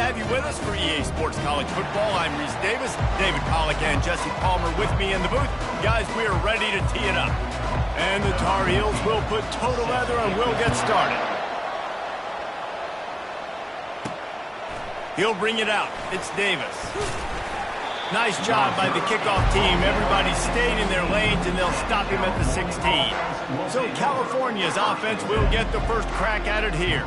have you with us for EA Sports College Football. I'm Reese Davis, David Pollack, and Jesse Palmer with me in the booth. Guys, we are ready to tee it up. And the Tar Heels will put total leather and we'll get started. He'll bring it out. It's Davis. Nice job by the kickoff team. Everybody stayed in their lanes, and they'll stop him at the 16. So California's offense will get the first crack at it here.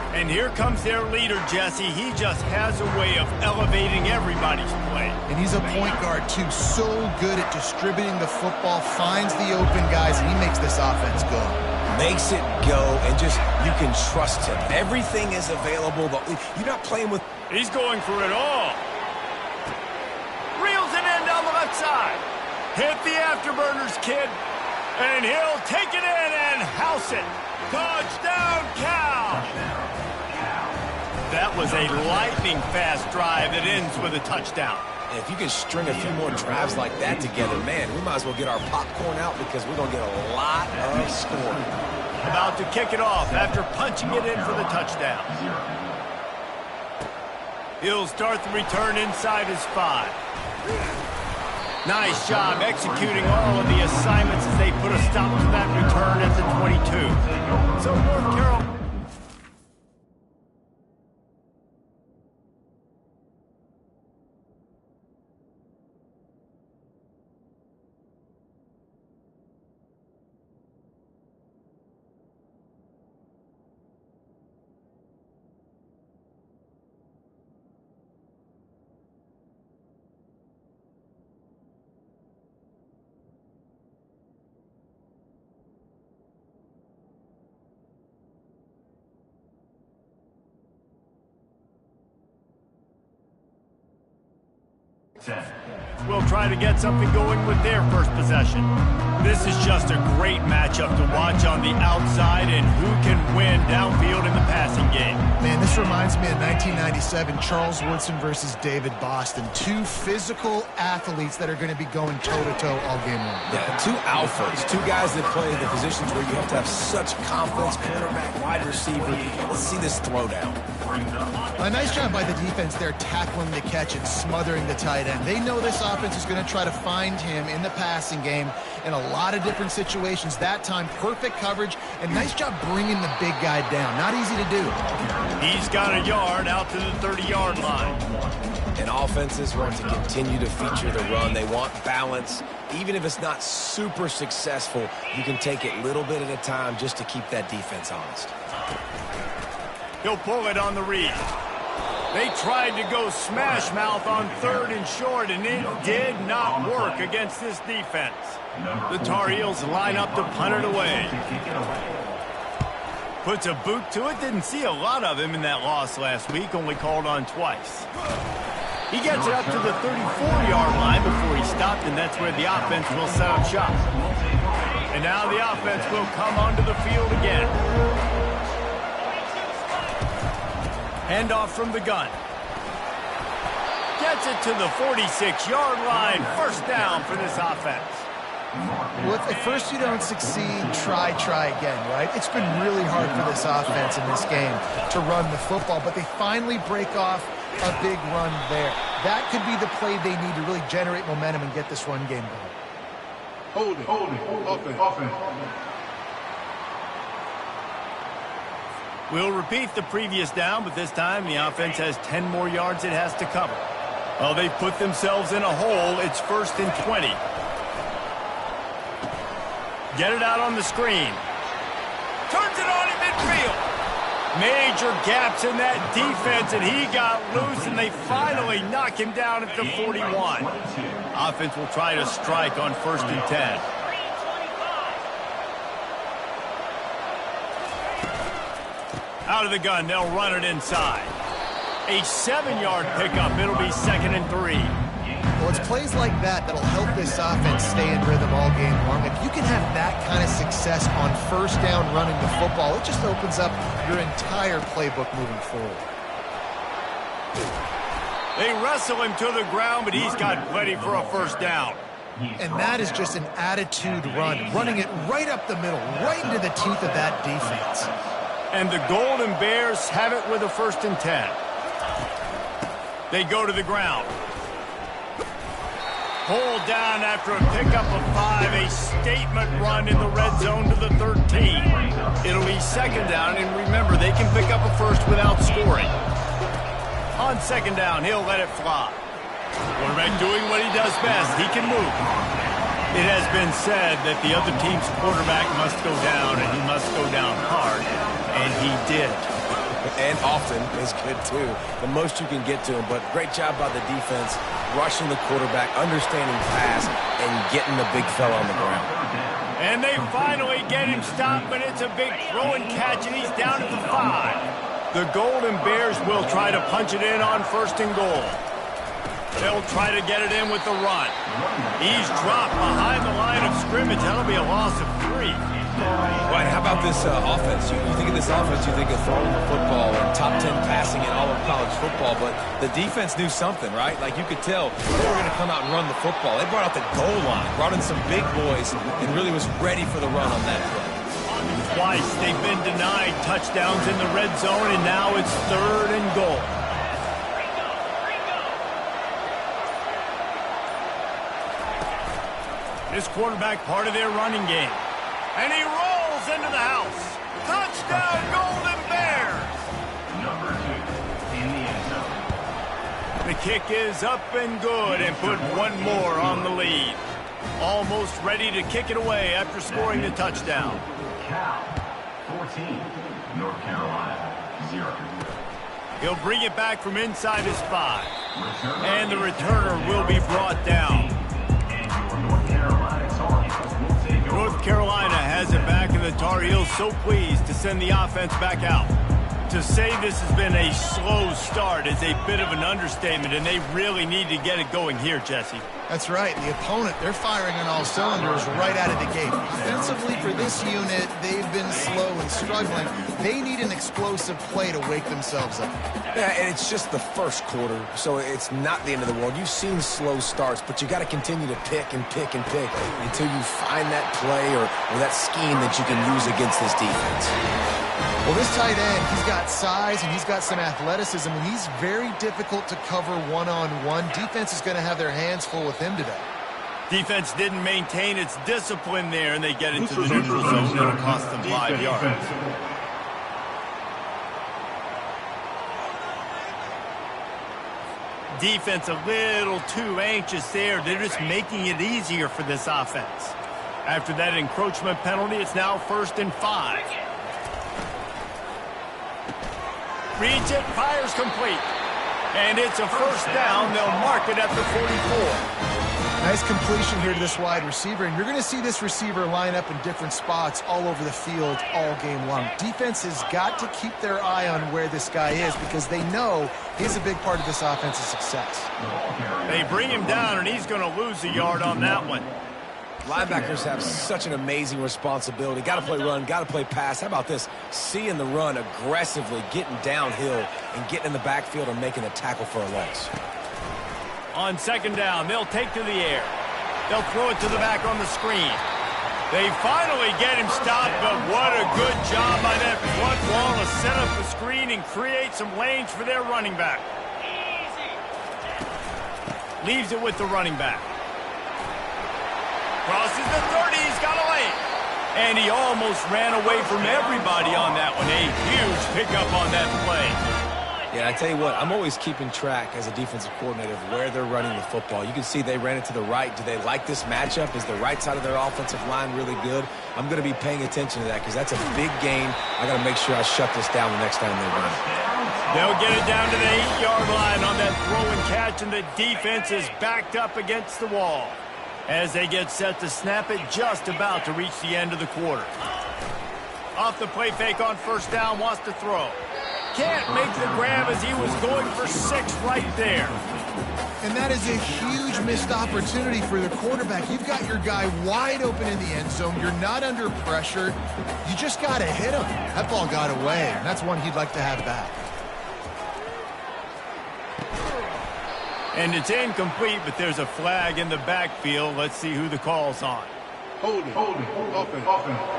And here comes their leader, Jesse. He just has a way of elevating everybody's play. And he's a point guard, too. So good at distributing the football, finds the open guys, and he makes this offense go. Makes it go, and just, you can trust him. Everything is available, but you're not playing with... He's going for it all. Reels it in down the left side. Hit the afterburners, kid. And he'll take it in and house it. Touchdown, Cal! That was a lightning-fast drive that ends with a touchdown. And if you can string a few more drives like that together, man, we might as well get our popcorn out because we're going to get a lot of scoring. About to kick it off after punching it in for the touchdown. He'll start the return inside his 5. Nice job executing all of the assignments as they put a stop to that return at the 22. So North Carolina... will try to get something going with their first possession. This is just a great matchup to watch on the outside and who can win downfield in the passing game. Man, this reminds me of 1997, Charles Woodson versus David Boston. Two physical athletes that are going to be going toe-to-toe all game long. Yeah, two alphas, two guys that play the positions where you have to have such confidence, quarterback, wide receiver. Let's see this throwdown. A nice job by the defense there, tackling the catch and smothering the tight end. They know this offense is going to try to find him in the passing game in a lot of different situations. That time, perfect coverage, and nice job bringing the big guy down. Not easy to do. He's got a yard out to the 30-yard line. And offenses want to continue to feature the run. They want balance. Even if it's not super successful, you can take it little bit at a time just to keep that defense honest. He'll pull it on the read. They tried to go smash mouth on 3rd and short, and it did not work against this defense. The Tar Heels line up to punt it away. Puts a boot to it. Didn't see a lot of him in that loss last week, only called on twice. He gets it up to the 34-yard line before he stopped, and that's where the offense will set up shop. And now the offense will come onto the field again. Handoff from the gun. Gets it to the 46-yard line. First down for this offense. Well, if at first you don't succeed, try again, right? It's been really hard for this offense in this game to run the football, but they finally break off a big run there. That could be the play they need to really generate momentum and get this run game going. Hold it. Offense. We'll repeat the previous down, but this time the offense has 10 more yards it has to cover. Well, they've put themselves in a hole. It's 1st and 20. Get it out on the screen. Turns it on in midfield. Major gaps in that defense, and he got loose, and they finally knock him down at the 41. Offense will try to strike on 1st and 10. Out of the gun, they'll run it inside. A 7-yard pickup. It'll be 2nd and 3. Well, it's plays like that that'll help this offense stay in rhythm all game long. If you can have that kind of success on 1st down running the football, it just opens up your entire playbook moving forward. They wrestle him to the ground, but he's got plenty for a 1st down. And that is just an attitude run, running it right up the middle, right into the teeth of that defense. And the Golden Bears have it with a 1st and 10. They go to the ground. Pulled down after a pickup of 5, a statement run in the red zone to the 13. It'll be second down, and remember, they can pick up a first without scoring. On second down, he'll let it fly. Quarterback doing what he does best. He can move. It has been said that the other team's quarterback must go down, and he must go down hard, and he did. And often is good, too. The most you can get to him, but great job by the defense, rushing the quarterback, understanding pass, and getting the big fella on the ground. And they finally get him stopped, but it's a big throw and catch, and he's down at the 5. The Golden Bears will try to punch it in on first and goal. They'll try to get it in with the run. He's dropped behind the line of scrimmage. That'll be a loss of 3. Right, how about this offense? You think of this offense, you think of throwing the football and top 10 passing in all of college football, but the defense knew something, right? Like you could tell they were going to come out and run the football. They brought out the goal line, brought in some big boys, and really was ready for the run on that play. Twice they've been denied touchdowns in the red zone, and now it's third and goal. This quarterback part of their running game. And he rolls into the house. Touchdown, Golden Bears! Number 2 in the end zone. The kick is up and good and put one more on the lead. Almost ready to kick it away after scoring the touchdown. Cal 14, North Carolina 0. He'll bring it back from inside his 5. And the returner will be brought down. North Carolina has it back, and the Tar Heels so pleased to send the offense back out. To say this has been a slow start is a bit of an understatement, and they really need to get it going here, Jesse. That's right. The opponent, they're firing on all cylinders right out of the gate. Offensively, for this unit, they've been slow and struggling. They need an explosive play to wake themselves up. Yeah, and it's just the first quarter, so it's not the end of the world. You've seen slow starts, but you got to continue to pick and pick and pick until you find that play or that scheme that you can use against this defense. Well, this tight end, he's got size and he's got some athleticism, and he's very difficult to cover one-on-one. Defense is going to have their hands full with him today. Defense didn't maintain its discipline there, and they get into the neutral zone. It'll cost them 5 yards. Defense a little too anxious there. They're just making it easier for this offense. After that encroachment penalty, it's now 1st and 5. Reads it, fires complete. And it's a first down. They'll mark it at the 44. Nice completion here to this wide receiver, and you're going to see this receiver line up in different spots all over the field all game long. Defense has got to keep their eye on where this guy is because they know he's a big part of this offense's success. They bring him down, and he's going to lose a yard on that one. Linebackers have such an amazing responsibility. Got to play run, got to play pass. How about this? Seeing the run aggressively, getting downhill, and getting in the backfield and making a tackle for a loss. On second down, they'll take to the air. They'll throw it to the back on the screen. They finally get him stopped, but what a good job by that front wall to set up the screen and create some lanes for their running back. Leaves it with the running back. Crosses the 30, he's got a lane. And he almost ran away from everybody on that one. A huge pickup on that play. Yeah, I tell you what, I'm always keeping track as a defensive coordinator of where they're running the football. You can see they ran it to the right. Do they like this matchup? Is the right side of their offensive line really good? I'm going to be paying attention to that because that's a big gain. I got to make sure I shut this down the next time they run it. They'll get it down to the 8-yard line on that throw and catch, and the defense is backed up against the wall as they get set to snap it, just about to reach the end of the quarter. Off the play fake on first down, wants to throw. Can't make the grab as he was going for 6 right there. And that is a huge missed opportunity for the quarterback. You've got your guy wide open in the end zone. You're not under pressure. You just got to hit him. That ball got away, and that's one he'd like to have back. And it's incomplete, but there's a flag in the backfield. Let's see who the call's on. Holding. Offense.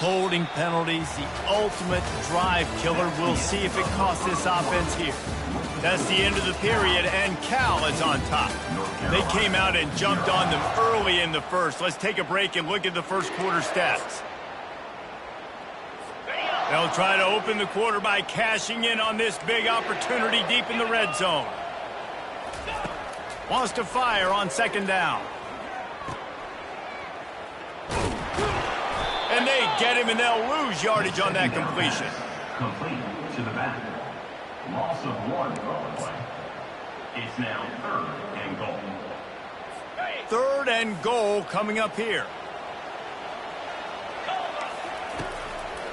Holding penalties, the ultimate drive killer. We'll see if it costs this offense here. That's the end of the period, and Cal is on top. They came out and jumped on them early in the first. Let's take a break and look at the first quarter stats. They'll try to open the quarter by cashing in on this big opportunity deep in the red zone. Wants to fire on second down. And they get him, and they'll lose yardage on that completion. Complete to the back. Loss of 1 yard play. It's now 3rd and goal. 3rd and goal coming up here.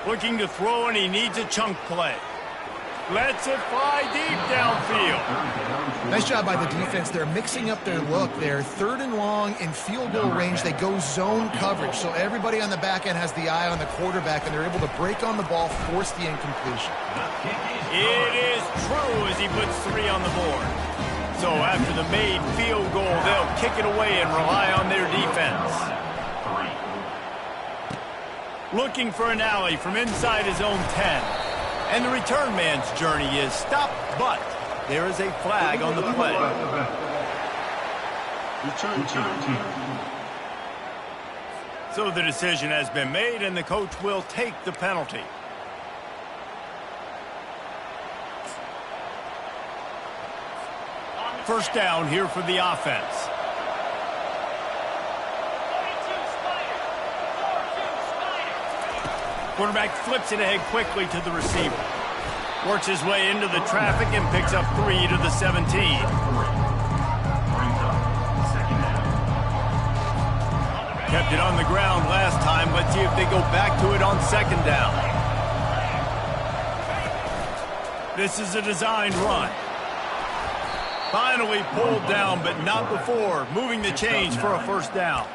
Looking to throw, and he needs a chunk play. Lets it fly deep downfield. Nice job by the defense. They're mixing up their look there. 3rd and long in field goal range. They go zone coverage. So everybody on the back end has the eye on the quarterback, and they're able to break on the ball, force the incompletion. It is true as he puts 3 on the board. So after the made field goal, they'll kick it away and rely on their defense. Looking for an alley from inside his own 10. And the return man's journey is stopped, but there is a flag on the play. So the decision has been made, and the coach will take the penalty. First down here for the offense. Quarterback flips it ahead quickly to the receiver. Works his way into the traffic and picks up 3 to the 17. Kept it on the ground last time. Let's see if they go back to it on second down. This is a designed run. Finally pulled down, but not before moving the chains for a first down.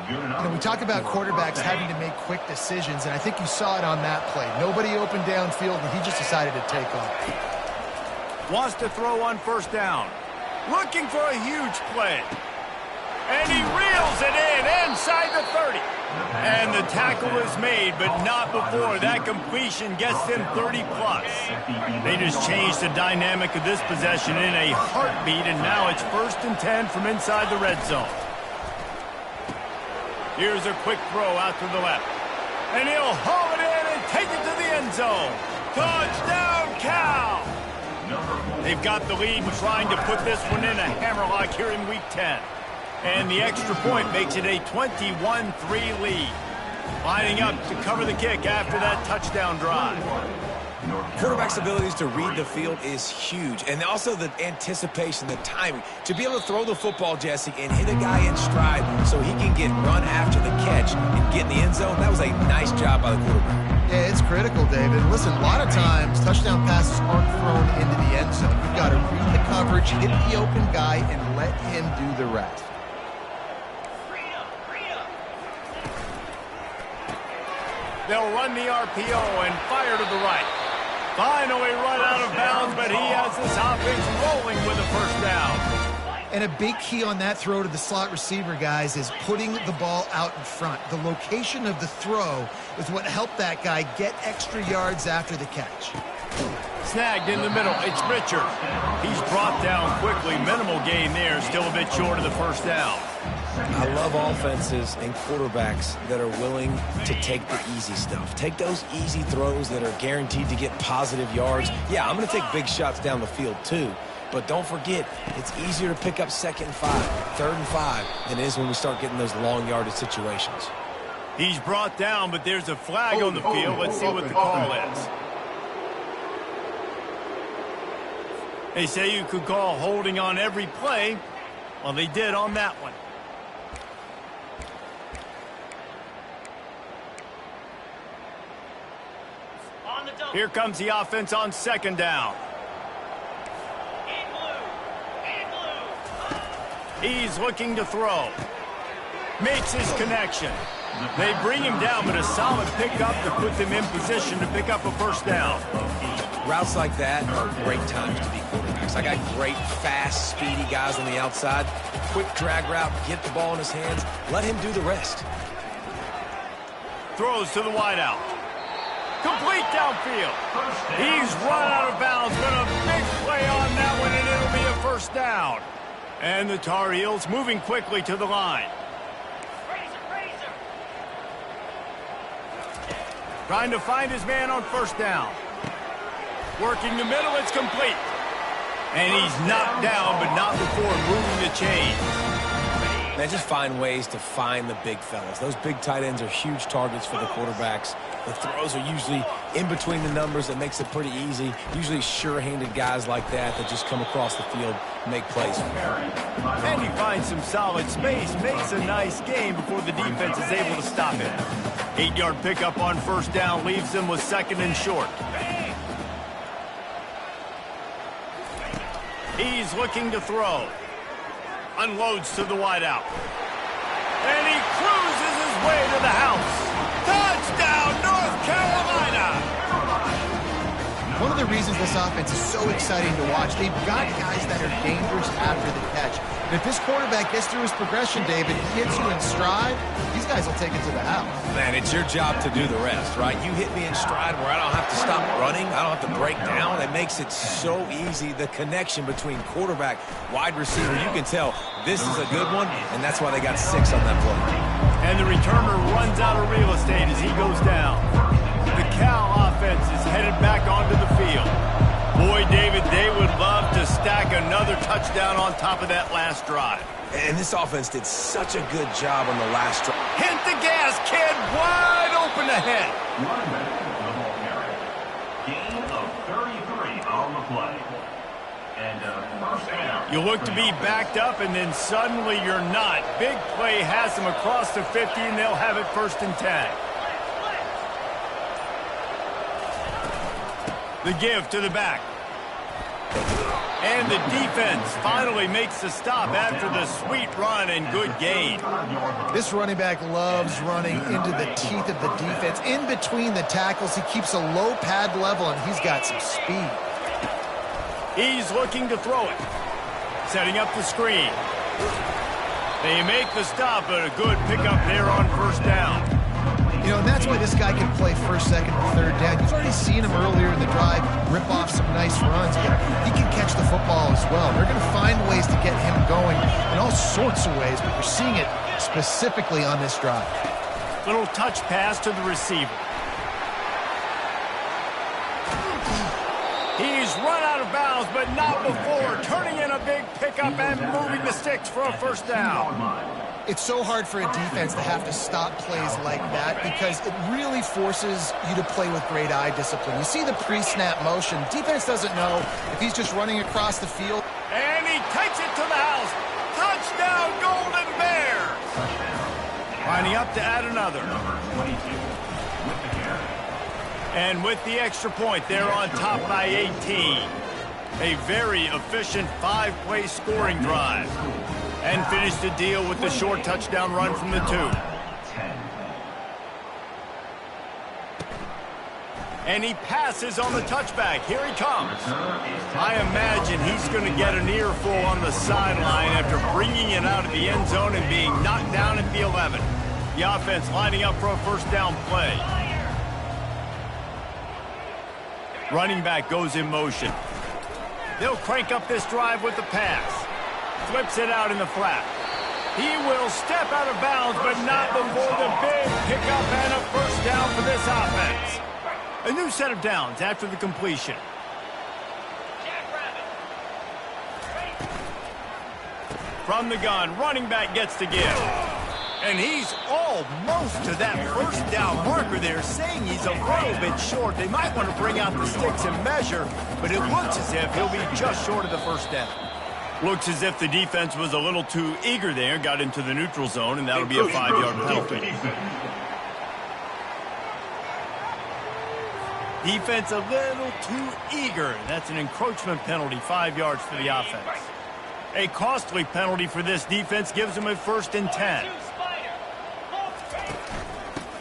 We talk about quarterbacks having to make quick decisions, and I think you saw it on that play. Nobody opened downfield, and he just decided to take off. Wants to throw on first down. Looking for a huge play. And he reels it in inside the 30. And the tackle is made, but not before that completion gets them 30-plus. They just changed the dynamic of this possession in a heartbeat, and now it's 1st and 10 from inside the red zone. Here's a quick throw out to the left. And he'll haul it in and take it to the end zone. Touchdown, Cal! They've got the lead and trying to put this one in a hammerlock here in Week 10. And the extra point makes it a 21-3 lead. Lining up to cover the kick after that touchdown drive. Quarterback's abilities to read the field is huge, and also the anticipation, the timing. To be able to throw the football, Jesse, and hit a guy in stride so he can get run after the catch and get in the end zone, that was a nice job by the quarterback. Yeah, it's critical, David. Listen, a lot of times touchdown passes aren't thrown into the end zone. You've got to read the coverage, hit the open guy, and let him do the rest. They'll run the RPO and fire to the right. Finally run out of bounds, but he has this offense rolling with a first down. And a big key on that throw to the slot receiver, guys, is putting the ball out in front. The location of the throw is what helped that guy get extra yards after the catch. Snagged in the middle. It's Richard. He's brought down quickly. Minimal gain there. Still a bit short of the first down. I love offenses and quarterbacks that are willing to take the easy stuff. Take those easy throws that are guaranteed to get positive yards. Yeah, I'm going to take big shots down the field too. But don't forget, it's easier to pick up 2nd and 5, 3rd and 5 than it is when we start getting those long yardage situations. He's brought down, but there's a flag on the field. Let's see what the call is. They say you could call holding on every play. Well, they did on that one. Here comes the offense on second down. He's looking to throw. Makes his connection. They bring him down, but a solid pickup to put them in position to pick up a first down. Routes like that are great times to be quarterbacks. I got great, fast, speedy guys on the outside. Quick drag route, get the ball in his hands, let him do the rest. throws to the wideout. Complete downfield. He's run out of bounds, but a big play on that one, and it'll be a first down. And the Tar Heels moving quickly to the line. Trying to find his man on first down. Working the middle, it's complete. And he's knocked down, but not before moving the chains. Man, just find ways to find the big fellas. Those big tight ends are huge targets for the quarterbacks. The throws are usually in between the numbers. That makes it pretty easy. Usually sure-handed guys like that just come across the field and make plays. And he finds some solid space, makes a nice game before the defense is able to stop it. 8-yard pickup on first down leaves them with second and short. He's looking to throw. Unloads to the wideout. And he cruises his way to the house. Touchdown, North Carolina! One of the reasons this offense is so exciting to watch, they've got guys that are dangerous after the catch. And if this quarterback gets through his progression, David, he hits you in stride, these guys will take it to the house. Man, it's your job to do the rest, right? You hit me in stride where I don't have to stop running. I don't have to break down. It makes it so easy. The connection between quarterback, wide receiver, you can tell this is a good one, and that's why they got 6 on that play. And the returner runs out of real estate as he goes down. The Cal offense is headed back onto the field. Boy, David, they would love to stack another touchdown on top of that last drive. And this offense did such a good job on the last drive. Hit the gas, kid. Wide open ahead. Running back to the ball carrier. Gain of 33 on the play. And first down. You look to be backed up, and then suddenly you're not. Big play has them across the 50, and they'll have it first and 10. The give to the back. And the defense finally makes the stop after the sweet run and good gain. This running back loves running into the teeth of the defense. In between the tackles, he keeps a low pad level, and he's got some speed. He's looking to throw it. Setting up the screen. They make the stop, but a good pickup there on first down. You know, and that's why this guy can play first, second, and third down. You've already seen him earlier in the drive rip off some nice runs, but he can catch the football as well. They're going to find ways to get him going in all sorts of ways, but we're seeing it specifically on this drive. Little touch pass to the receiver. He's run out of bounds, but not before turning in a big pickup and moving the sticks for a first down. It's so hard for a defense to have to stop plays like that because it really forces you to play with great eye discipline. You see the pre-snap motion. Defense doesn't know if he's just running across the field. And he takes it to the house. Touchdown, Golden Bears! Lining up to add another. Number 22 with the carry. And with the extra point, they're on top by 18. A very efficient 5-play scoring drive. And finish the deal with the short touchdown run from the 2. And he passes on the touchback. Here he comes. I imagine he's going to get an earful on the sideline after bringing it out of the end zone and being knocked down at the 11. The offense lining up for a first down play. Running back goes in motion. They'll crank up this drive with the pass. Flips it out in the flat. He will step out of bounds, but not before the big pickup and a first down for this offense. A new set of downs after the completion. From the gun, running back gets to give. And he's almost to that first down marker there, saying he's a little bit short. They might want to bring out the sticks and measure, but it looks as if he'll be just short of the first down. Looks as if the defense was a little too eager there, got into the neutral zone, and that'll be a 5-yard penalty. Defense a little too eager. That's an encroachment penalty, 5 yards for the offense. A costly penalty for this defense gives them a first and 10.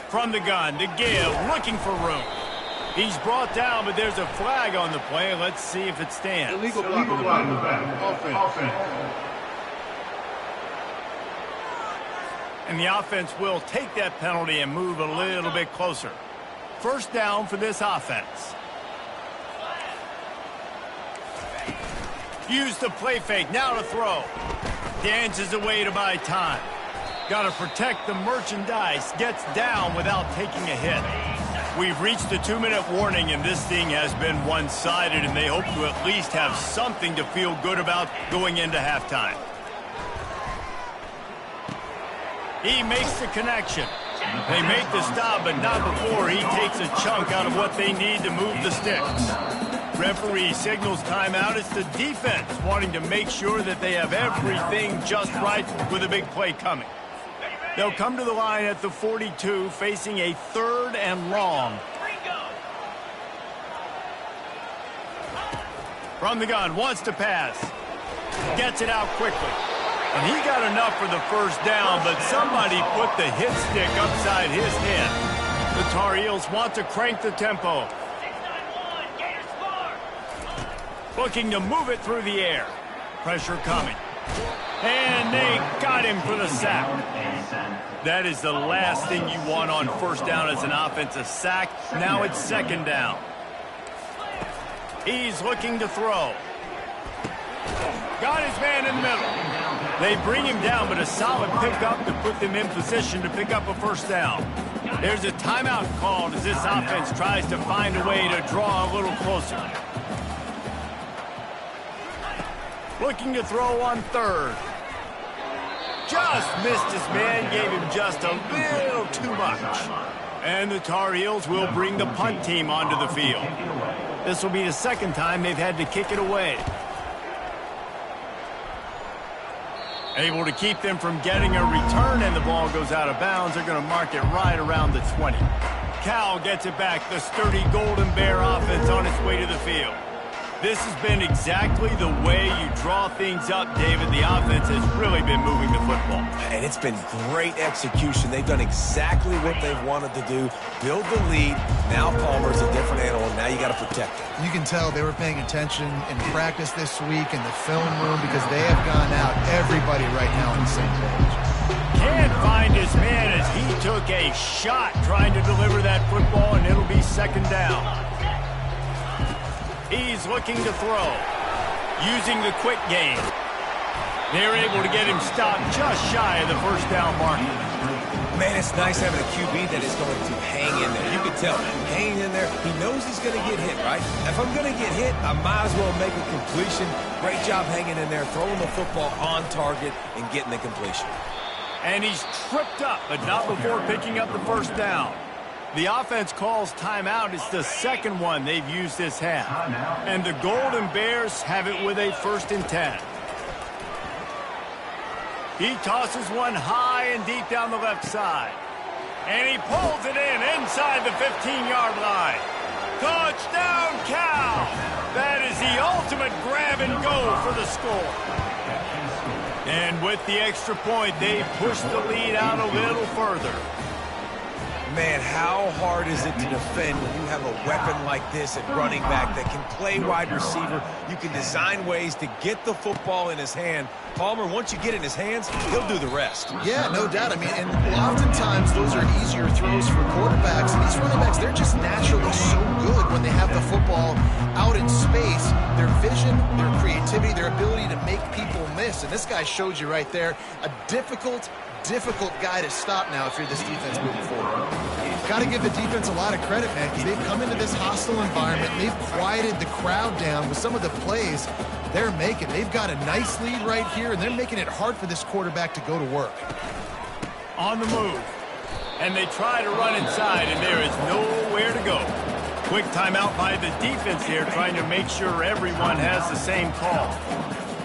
From the gun, the give, looking for room. He's brought down, but there's a flag on the play. Let's see if it stands. Illegal block in the back. Offense. And the offense will take that penalty and move a little bit closer. First down for this offense. Use the play fake. Now to throw. Dances away to buy time. Got to protect the merchandise. Gets down without taking a hit. We've reached the 2-minute warning, and this thing has been one-sided, and they hope to at least have something to feel good about going into halftime. He makes the connection. They make the stop, but not before he takes a chunk out of what they need to move the sticks. Referee signals timeout. It's the defense wanting to make sure that they have everything just right with a big play coming. They'll come to the line at the 42, facing a 3rd and long. From the gun, wants to pass. Gets it out quickly. And he got enough for the first down, but somebody put the hit stick upside his head. The Tar Heels want to crank the tempo. Looking to move it through the air. Pressure coming. And they got him for the sack. That is the last thing you want on first down as an offensive sack. Now it's 2nd down. He's looking to throw. Got his man in the middle. They bring him down, but a solid pickup to put them in position to pick up a first down. There's a timeout called as this offense tries to find a way to draw a little closer. Looking to throw on 3rd. Just missed his man, gave him just a little too much. And the Tar Heels will bring the punt team onto the field. This will be the 2nd time they've had to kick it away. Able to keep them from getting a return, and the ball goes out of bounds. They're going to mark it right around the 20. Cal gets it back. The sturdy Golden Bear offense on its way to the field. This has been exactly the way you draw things up, David. The offense has really been moving the football. And it's been great execution. They've done exactly what they've wanted to do. Build the lead. Now Palmer's a different animal. Now you got to protect it. You can tell they were paying attention in practice this week in the film room because they have gone out, everybody right now on the same page. Can't find his man as he took a shot trying to deliver that football, and it'll be 2nd down. He's looking to throw, using the quick game. They're able to get him stopped just shy of the first down mark. Man, it's nice having a QB that is going to hang in there. You can tell, hanging in there, he knows he's going to get hit, right? If I'm going to get hit, I might as well make a completion. Great job hanging in there, throwing the football on target and getting the completion. And he's tripped up, but not before picking up the first down. The offense calls timeout. It's the 2nd one they've used this half. And the Golden Bears have it with a 1st and 10. He tosses one high and deep down the left side. And he pulls it in inside the 15-yard line. Touchdown, Cal! That is the ultimate grab and go for the score. And with the extra point, they push the lead out a little further. Man, how hard is it to defend when you have a weapon like this at running back that can play wide receiver? You can design ways to get the football in his hand. Palmer, once you get it in his hands, he'll do the rest. Yeah, no doubt. I mean, and oftentimes those are easier throws for quarterbacks. And these running backs, they're just naturally so good when they have the football out in space. Their vision, their creativity, their ability to make people miss. And this guy showed you right there a difficult guy to stop now if you're this defense moving forward. Got to give the defense a lot of credit, man, because they've come into this hostile environment. They've quieted the crowd down with some of the plays they're making. They've got a nice lead right here, and they're making it hard for this quarterback to go to work. On the move. And they try to run inside, and there is nowhere to go. Quick timeout by the defense here, trying to make sure everyone has the same call.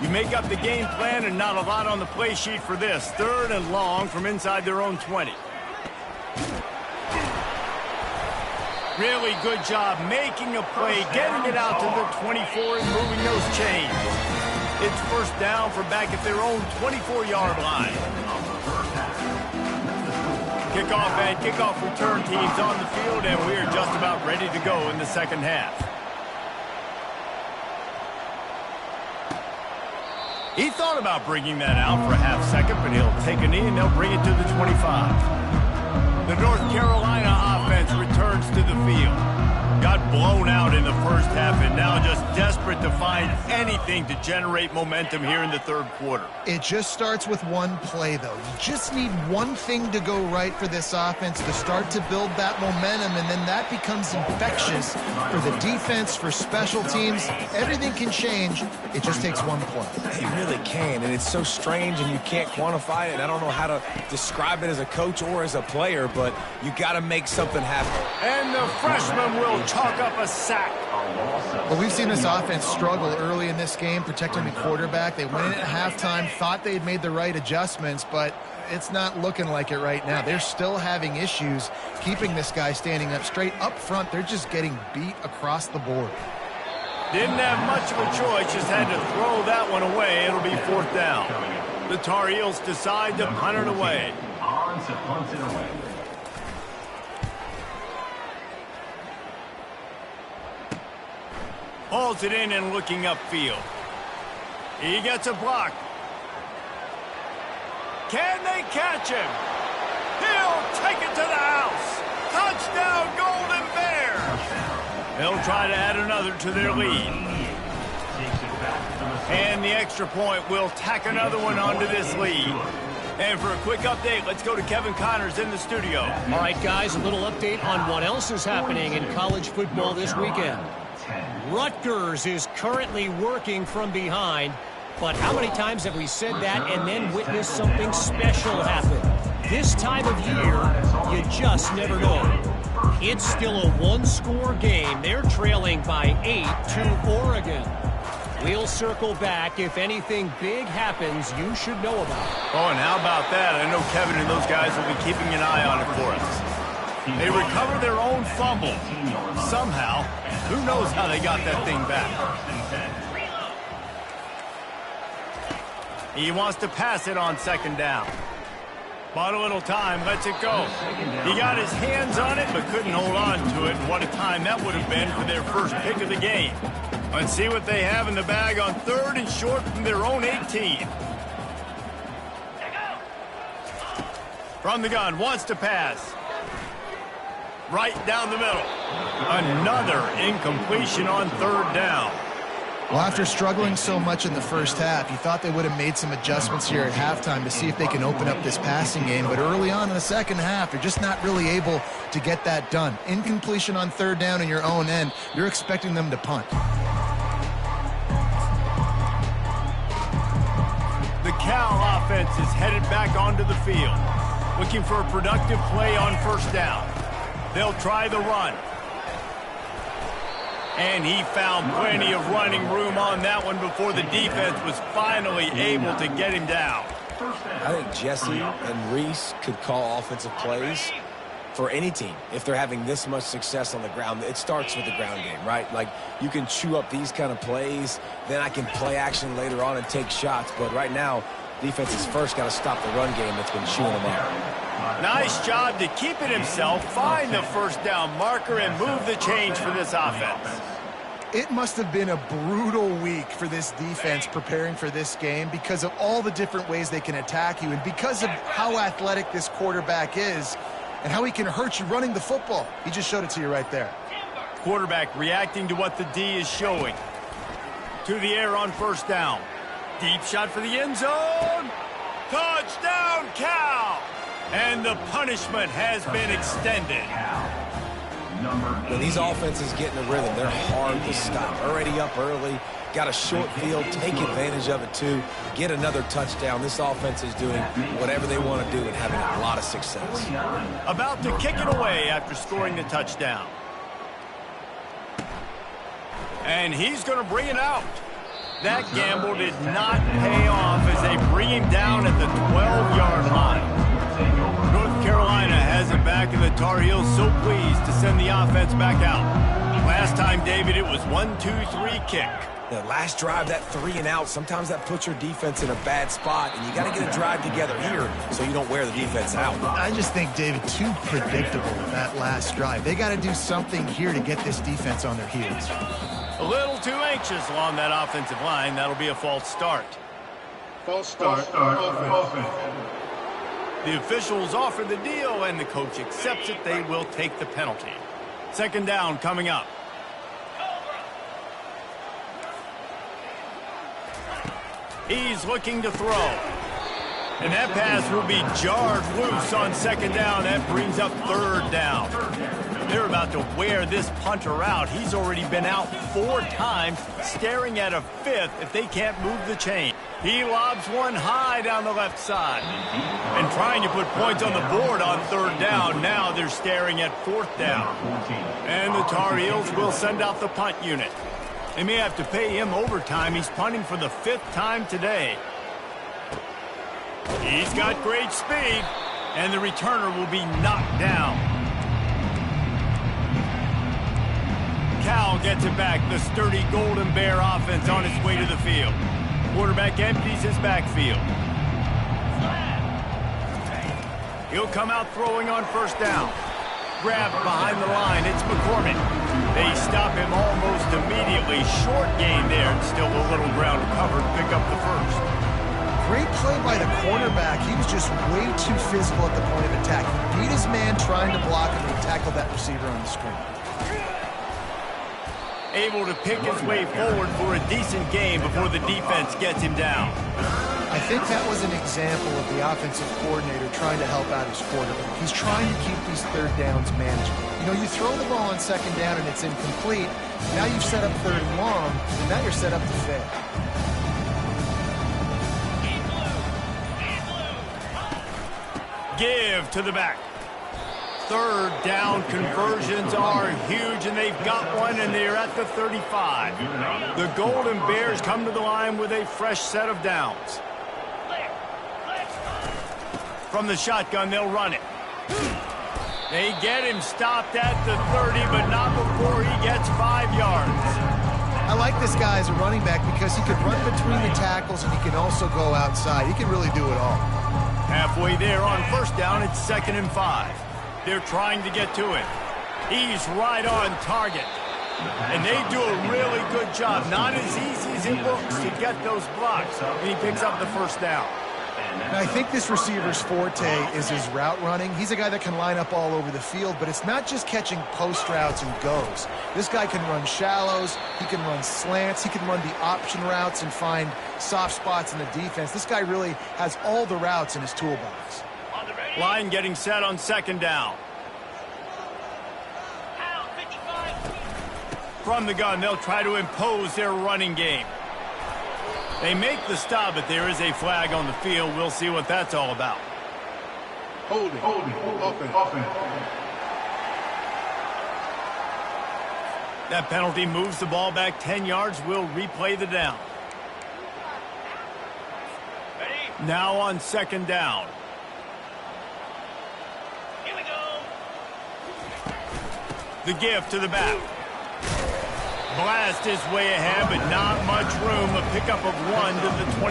You make up the game plan and not a lot on the play sheet for this. 3rd and long from inside their own 20. Really good job making a play, getting it out to the 24 and moving those chains. It's first down from back at their own 24-yard line. Kickoff and kickoff return teams on the field, and we're just about ready to go in the 2nd half. He thought about bringing that out for a half second, but he'll take a knee and they'll bring it to the 25. The North Carolina offense returns to the field. Got blown out in the first half and now just desperate to find anything to generate momentum here in the third quarter. It just starts with one play, though. You just need one thing to go right for this offense to start to build that momentum, and then that becomes infectious for the defense, for special teams. Everything can change. It just takes one play. It really can, and it's so strange, and you can't quantify it. I don't know how to describe it as a coach or as a player, but you got to make something happen. And the freshman will chalk up a sack. Well, we've seen this offense struggle early in this game, protecting the quarterback. They went in at halftime, thought they had made the right adjustments, but it's not looking like it right now. They're still having issues keeping this guy standing up straight. Up front, they're just getting beat across the board. Didn't have much of a choice, just had to throw that one away. It'll be fourth down. The Tar Heels decide to punt it away. On to punt it away. Hauls it in and looking upfield. He gets a block. Can they catch him? He'll take it to the house. Touchdown, Golden Bears. They'll try to add another to their lead. And the extra point will tack another one onto this lead. And for a quick update, let's go to Kevin Connors in the studio. All right, guys, a little update on what else is happening in college football this weekend. Rutgers is currently working from behind, but how many times have we said that and then witnessed something special happen? This time of year, you just never know. It's still a one-score game. They're trailing by 8 to Oregon. We'll circle back. If anything big happens, you should know about it. Oh, and how about that? I know Kevin and those guys will be keeping an eye on it for us. They recover their own fumble. Somehow, who knows how they got that thing back. He wants to pass it on second down. Bought a little time, lets it go. He got his hands on it, but couldn't hold on to it. And what a time that would have been for their first pick of the game. Let's see what they have in the bag on third and short from their own 18. From the gun, wants to pass. Right down the middle. Another incompletion on third down. Well, after struggling so much in the first half, you thought they would have made some adjustments here at halftime to see if they can open up this passing game. But early on in the second half, they're just not really able to get that done. Incompletion on third down in your own end, you're expecting them to punt. The Cal offense is headed back onto the field, looking for a productive play on first down. They'll try the run. And he found plenty of running room on that one before the defense was finally able to get him down. I think Jesse and Reese could call offensive plays for any team if they're having this much success on the ground. It starts with the ground game, right? Like, you can chew up these kind of plays, then I can play action later on and take shots. But right now, defense has first got to stop the run game that's been chewing them up. Nice job to keep it himself, find the first down marker, and move the change for this offense. It must have been a brutal week for this defense preparing for this game because of all the different ways they can attack you and because of how athletic this quarterback is and how he can hurt you running the football. He just showed it to you right there. Quarterback reacting to what the D is showing. To the air on first down. Deep shot for the end zone. Touchdown, Cal! And the punishment has been extended. When these offenses get in a rhythm, they're hard to stop. Already up early, got a short field, take advantage of it too, get another touchdown. This offense is doing whatever they want to do and having a lot of success. About to kick it away after scoring the touchdown. And he's going to bring it out. That gamble did not pay off as they bring him down at the 12-yard line. North Carolina has it back, and the Tar Heels so pleased to send the offense back out. Last time, David, it was 1-2-3 kick. The last drive, that 3 and out, sometimes that puts your defense in a bad spot, and you got to get a drive together here so you don't wear the defense out. I just think, David, too predictable that last drive. They got to do something here to get this defense on their heels. A little too anxious along that offensive line. That'll be a false start. False start. Offense. The officials offer the deal, and the coach accepts it. They will take the penalty. Second down coming up. He's looking to throw. And that pass will be jarred loose on second down. That brings up third down. They're about to wear this punter out. He's already been out 4 times, staring at a 5th if they can't move the chain. He lobs one high down the left side. And trying to put points on the board on third down. Now they're staring at 4th down. And the Tar Heels will send out the punt unit. They may have to pay him overtime. He's punting for the 5th time today. He's got great speed, and the returner will be knocked down. Cal gets it back. The sturdy Golden Bear offense on its way to the field. Quarterback empties his backfield. He'll come out throwing on first down. Grabbed behind the line. It's McCormick. They stop him almost immediately. Short gain there. Still a little ground covered. Pick up the first. Great play by the cornerback. He was just way too physical at the point of attack. He beat his man trying to block him and tackled that receiver on the screen. Able to pick his way forward for a decent game before the defense gets him down. I think that was an example of the offensive coordinator trying to help out his quarterback. He's trying to keep these third downs manageable. You know, you throw the ball on second down and it's incomplete. Now you've set up third and long, and now you're set up to fail. Give to the back. Third down conversions are huge, and they've got one, and they're at the 35. The Golden Bears come to the line with a fresh set of downs. From the shotgun, they'll run it. They get him stopped at the 30, but not before he gets 5 yards. I like this guy as a running back because he can run between the tackles and he can also go outside. He can really do it all. Halfway there on first down, it's 2nd and 5. They're trying to get to him. He's right on target. And they do a really good job. Not as easy as it looks to get those blocks. And he picks up the first down. Now, I think this receiver's forte is his route running. He's a guy that can line up all over the field, but it's not just catching post routes and goes. This guy can run shallows, he can run slants, he can run the option routes and find soft spots in the defense. This guy really has all the routes in his toolbox. Line getting set on second down. From the gun, they'll try to impose their running game. They make the stop, but there is a flag on the field. We'll see what that's all about. Holding. Offense. That penalty moves the ball back 10 yards. We'll replay the down. Now on second down. Here we go. The give to the back. Blast his way ahead, but not much room. A pickup of 1 to the 24.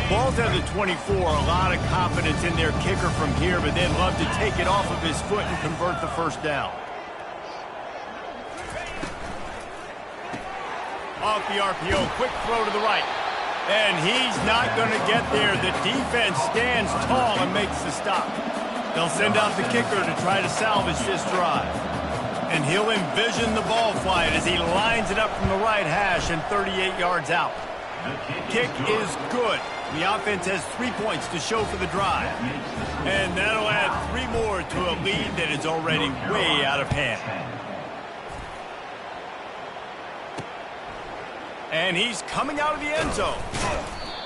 Ball's at the 24. A lot of confidence in their kicker from here, but they'd love to take it off of his foot and convert the first down. Off the RPO, quick throw to the right. And he's not going to get there. The defense stands tall and makes the stop. They'll send out the kicker to try to salvage this drive. And he'll envision the ball flying as he lines it up from the right hash and 38 yards out. Kick is good. The offense has 3 points to show for the drive. And that'll add 3 more to a lead that is already way out of hand. And he's coming out of the end zone.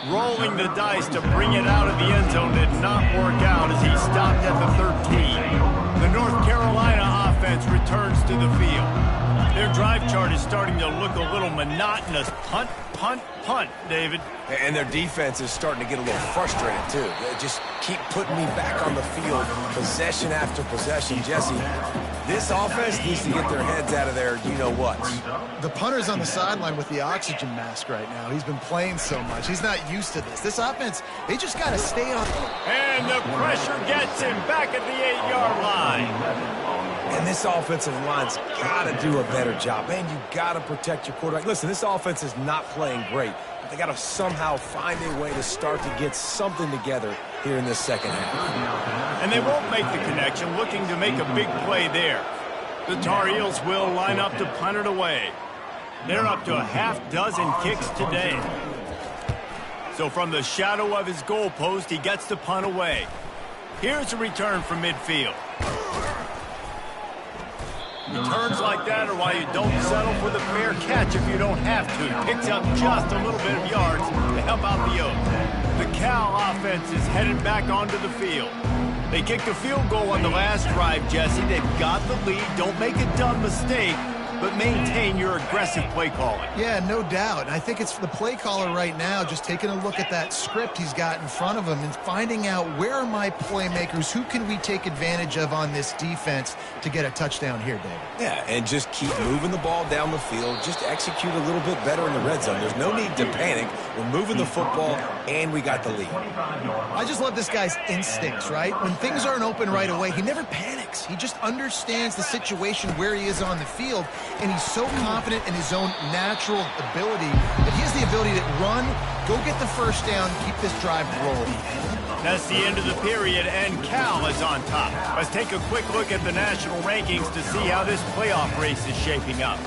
Rolling the dice to bring it out of the end zone did not work out as he stopped at the 13. The North Carolina offense offense returns to the field. Their drive chart is starting to look a little monotonous. Punt, punt, punt, David. And their defense is starting to get a little frustrated, too. They just keep putting me back on the field, possession after possession. Jesse, this offense needs to get their heads out of their you-know-whats. The punter's on the sideline with the oxygen mask right now. He's been playing so much. He's not used to this. This offense, they just got to stay on. And the pressure gets him back at the 8-yard line. And this offensive line's got to do a better job. Man, you got to protect your quarterback. Listen, this offense is not playing great. But they got to somehow find a way to start to get something together here in this second half. And they won't make the connection, looking to make a big play there. The Tar Heels will line up to punt it away. They're up to a half dozen kicks today. So from the shadow of his goalpost, he gets the punt away. Here's a return from midfield. Returns like that are why you don't settle for the fair catch if you don't have to. Picks up just a little bit of yards to help out the Oaks. The Cal offense is headed back onto the field. They kicked a field goal on the last drive, Jesse. They've got the lead. Don't make a dumb mistake, but maintain your aggressive play calling. Yeah, no doubt. I think it's the play caller right now just taking a look at that script he's got in front of him and finding out where are my playmakers, who can we take advantage of on this defense to get a touchdown here, David. Yeah, and just keep moving the ball down the field. Just execute a little bit better in the red zone. There's no need to panic. We're moving the football, and we got the lead. I just love this guy's instincts, right? When things aren't open right away, he never panics. He just understands the situation where he is on the field, and he's so confident in his own natural ability that he has the ability to run, go get the first down, keep this drive rolling. That's the end of the period, and Cal is on top. Let's take a quick look at the national rankings to see how this playoff race is shaping up.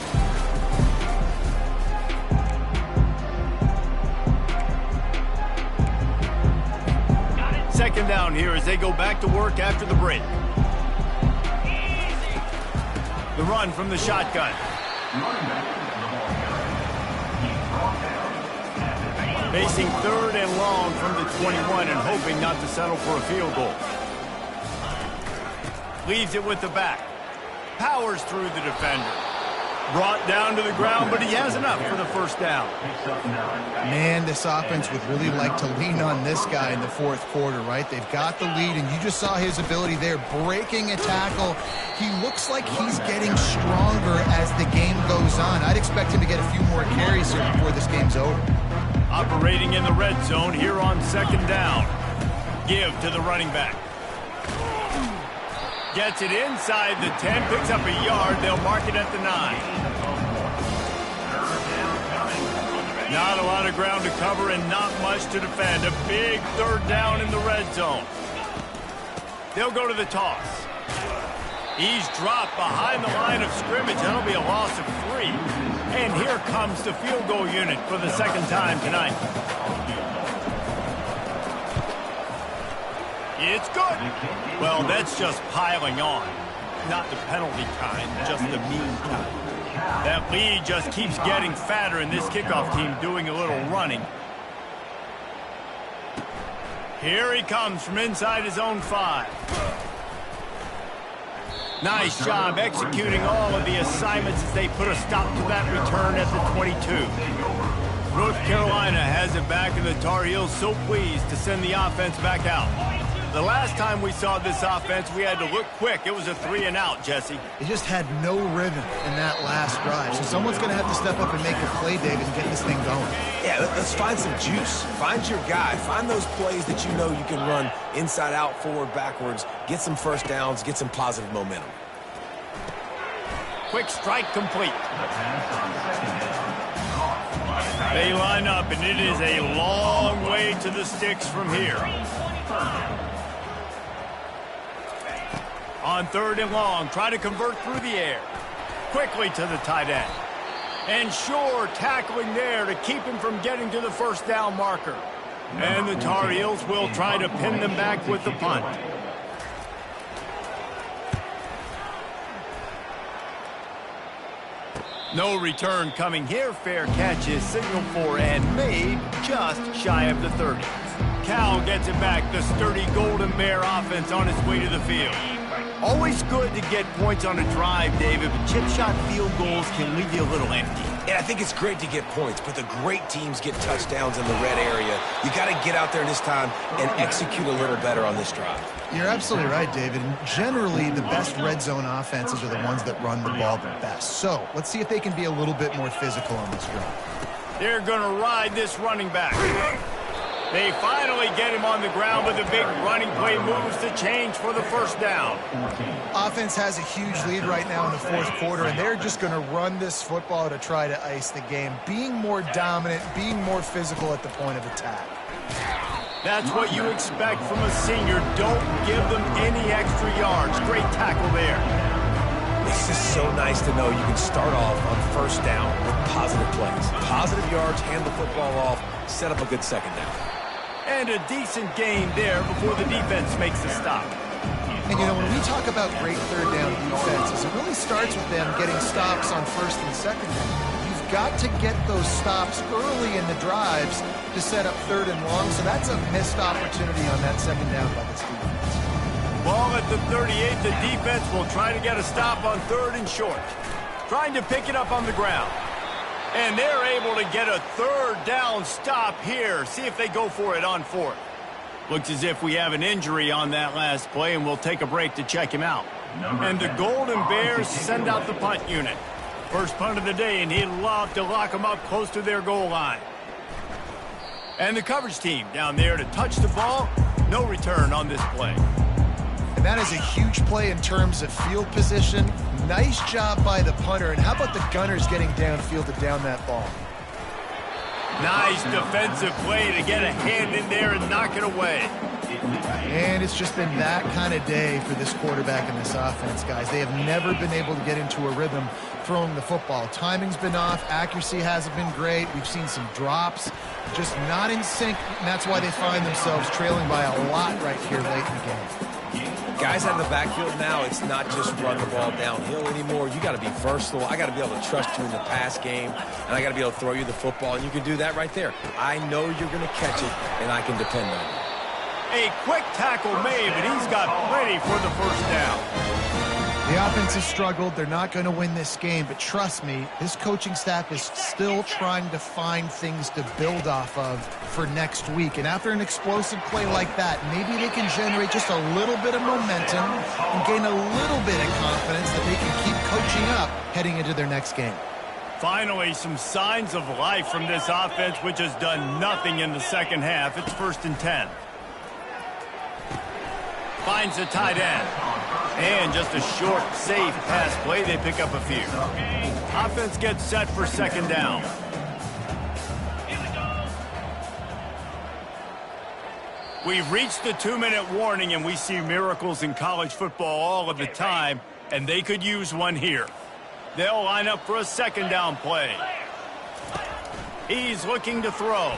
Second down here as they go back to work after the break. The run from the shotgun. Facing third and long from the 21 and hoping not to settle for a field goal. Leaves it with the back. Powers through the defender. Brought down to the ground, but he has enough for the first down. Man, this offense would really like to lean on this guy in the fourth quarter, right? They've got the lead, and you just saw his ability there, breaking a tackle. He looks like he's getting stronger as the game goes on. I'd expect him to get a few more carries here before this game's over. Operating in the red zone here on second down. Give to the running back. Gets it inside the 10, picks up a yard. They'll mark it at the 9. Not a lot of ground to cover and not much to defend. A big third down in the red zone. They'll go to the toss. He's dropped behind the line of scrimmage. That'll be a loss of 3. And here comes the field goal unit for the second time tonight. It's good. Well, that's just piling on. Not the penalty kind, just the mean kind. That lead just keeps getting fatter, and this kickoff team doing a little running. Here he comes from inside his own 5. Nice job executing all of the assignments as they put a stop to that return at the 22. North Carolina has it back, and the Tar Heels so pleased to send the offense back out. The last time we saw this offense, we had to look quick. It was a 3-and-out, Jesse. They just had no rhythm in that last drive. So someone's going to have to step up and make a play, David, and get this thing going. Yeah, let's find some juice. Find your guy. Find those plays that you know you can run inside out, forward, backwards. Get some first downs. Get some positive momentum. Quick strike complete. They line up, and it is a long way to the sticks from here. On third and long, try to convert through the air. Quickly to the tight end. And sure, tackling there to keep him from getting to the first down marker. And the Tar Heels will try to pin them back with the punt. No return coming here. Fair catch is signaled for and made just shy of the 30. Cal gets it back. The sturdy Golden Bear offense on its way to the field. Always good to get points on a drive, David, but chip shot field goals can leave you a little empty. And I think it's great to get points, but the great teams get touchdowns in the red area. You got to get out there this time and execute a little better on this drive. You're absolutely right, David. And generally, the best red zone offenses are the ones that run the ball the best. So let's see if they can be a little bit more physical on this drive. They're going to ride this running back. They finally get him on the ground with a big running play moves to change for the first down. Offense has a huge lead right now in the fourth quarter, and they're just going to run this football to try to ice the game, being more dominant, being more physical at the point of attack. That's what you expect from a senior. Don't give them any extra yards. Great tackle there. It's just so nice to know you can start off on first down with positive plays. Positive yards, hand the football off, set up a good second down. And a decent gain there before the defense makes the stop. And, you know, when we talk about great third down defenses, it really starts with them getting stops on first and second down. You've got to get those stops early in the drives to set up third and long, so that's a missed opportunity on that second down by this defense. Ball at the 38, the defense will try to get a stop on third and short. Trying to pick it up on the ground. And they're able to get a third down stop here. See if they go for it on fourth. Looks as if we have an injury on that last play, and we'll take a break to check him out. And the Golden Bears send out the punt unit. First punt of the day, and he'd love to lock them up close to their goal line. And the coverage team down there to touch the ball. No return on this play. And that is a huge play in terms of field position. Nice job by the punter. And how about the Gunners getting downfield to down that ball? Nice defensive play to get a hand in there and knock it away. And it's just been that kind of day for this quarterback and this offense, guys. They have never been able to get into a rhythm throwing the football. Timing's been off. Accuracy hasn't been great. We've seen some drops. Just not in sync, and that's why they find themselves trailing by a lot right here late in the game. Guys out of the backfield now, it's not just run the ball downhill anymore. You got to be versatile. I got to be able to trust you in the pass game, and I got to be able to throw you the football, and you can do that right there. I know you're going to catch it, and I can depend on you. A quick tackle made, but he's got plenty for the first down. The offense has struggled. They're not going to win this game, but trust me, this coaching staff is still trying to find things to build off of for next week. And after an explosive play like that, maybe they can generate just a little bit of momentum and gain a little bit of confidence that they can keep coaching up heading into their next game. Finally, some signs of life from this offense, which has done nothing in the second half. It's 1st and 10. Finds the tight end. And just a short, safe pass play. They pick up a few. Offense gets set for second down. We've reached the 2-minute warning, and we see miracles in college football all of the time, and they could use one here. They'll line up for a second down play. He's looking to throw.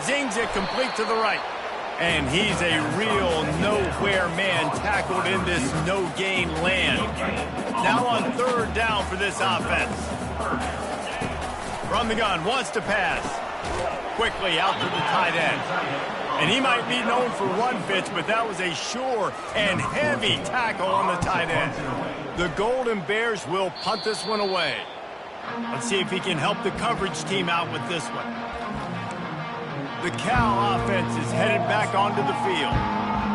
Zings it complete to the right. And he's a real nowhere man tackled in this no-gain land. Now on third down for this offense. From the gun, wants to pass. Quickly out to the tight end. And he might be known for run fits, but that was a sure and heavy tackle on the tight end. The Golden Bears will punt this one away. Let's see if he can help the coverage team out with this one. The Cal offense is headed back onto the field.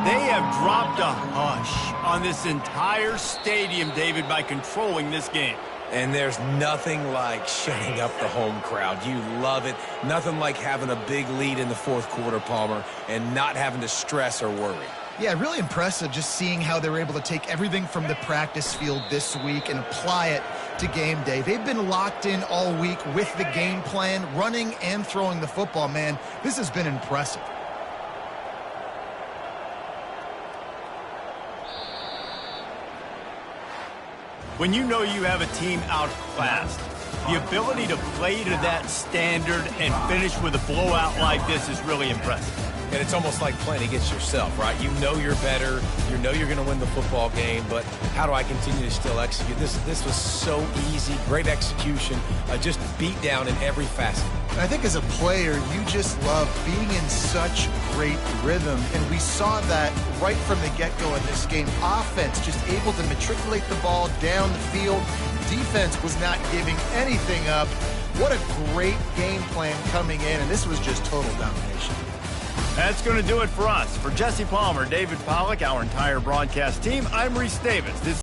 They have dropped a hush on this entire stadium, David, by controlling this game. And there's nothing like shutting up the home crowd. You love it. Nothing like having a big lead in the fourth quarter, Palmer, and not having to stress or worry. Yeah, really impressive just seeing how they were able to take everything from the practice field this week and apply it to game day. They've been locked in all week with the game plan, running and throwing the football, man. This has been impressive. When you know you have a team outclassed, The ability to play to that standard and finish with a blowout like this is really impressive. And it's almost like playing against yourself, right? You know you're better. You know you're going to win the football game, but how do I continue to still execute? This was so easy, great execution, just beat down in every facet. And I think as a player, you just love being in such great rhythm, and we saw that right from the get-go in this game. Offense just able to matriculate the ball down the field. Defense was not giving anything up. What a great game plan coming in, and this was just total domination. That's going to do it for us. For Jesse Palmer, David Pollack, our entire broadcast team, I'm Reese Davis. This